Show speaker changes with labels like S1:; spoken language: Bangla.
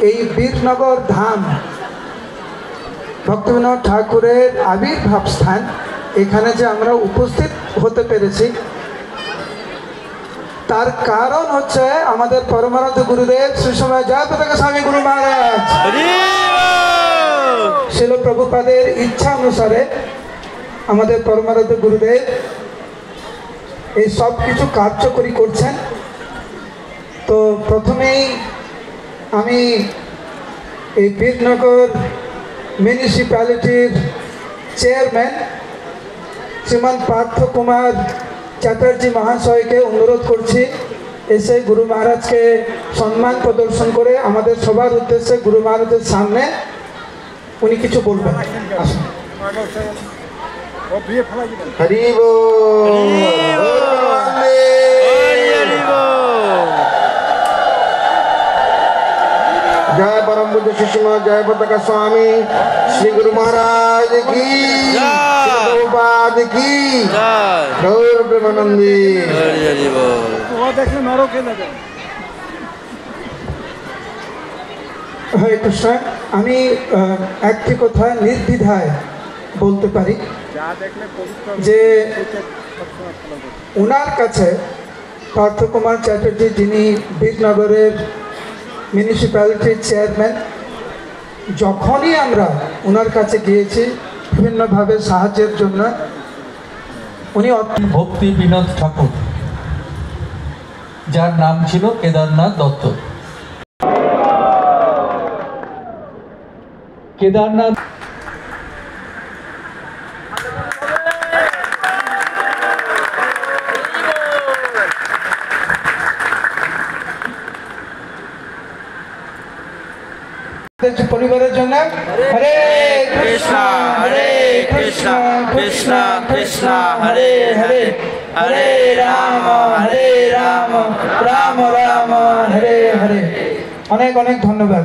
S1: এই বীরনগর ধাম ভক্তিবিনোদ ঠাকুরের আবির্ভাব স্থান, এখানে যে আমরা উপস্থিত হতে পেরেছি তার কারণ হচ্ছে আমাদের পরমারাধ্য গুরুদেব শ্রী সময় জয়পতাকা স্বামী গুরু মহারাজ শিল প্রভুপাদের ইচ্ছা অনুসারে আমাদের পরমারাধ্য গুরুদেব এই সব কিছু কার্যকরী করছেন। তো প্রথমেই আমি এই বীরনগর মিউনিসিপ্যালিটির চেয়ারম্যান শ্রীমান পার্থ কুমার চ্যাটার্জি মহাশয়কে অনুরোধ করছি এসে গুরু মহারাজকে সম্মান প্রদর্শন করে আমাদের সবার উদ্দেশ্যে গুরু মহারাজের সামনে উনি কিছু বলবেন। আসুন। হরি বল। जय परम बुद्ध शिष्य जय पताका स्वामी श्री गुरु महाराज की प्रभुपाद की गौर प्रेमानंदी। हरे कृष्ण। আমি একটি কথা নির্দ্বিধায় বলতে পারি যে ওনার কাছে পার্থ কুমার চ্যাটার্জি যিনি বীরনগরের মিউনিসিপ্যালিটির চেয়ারম্যান, যখনই আমরা ওনার কাছে গিয়েছি বিভিন্নভাবে সাহায্যের জন্য, উনি
S2: ভক্তি বিনোদ ঠাকুর, যার নাম ছিল কেদারনাথ দত্ত। কেদারনাথ
S1: পরিবারের জন্য হরে কৃষ্ণ কৃষ্ণ কৃষ্ণ হরে হরে, হরে রাম রাম রাম রাম হরে হরে। অনেক অনেক ধন্যবাদ।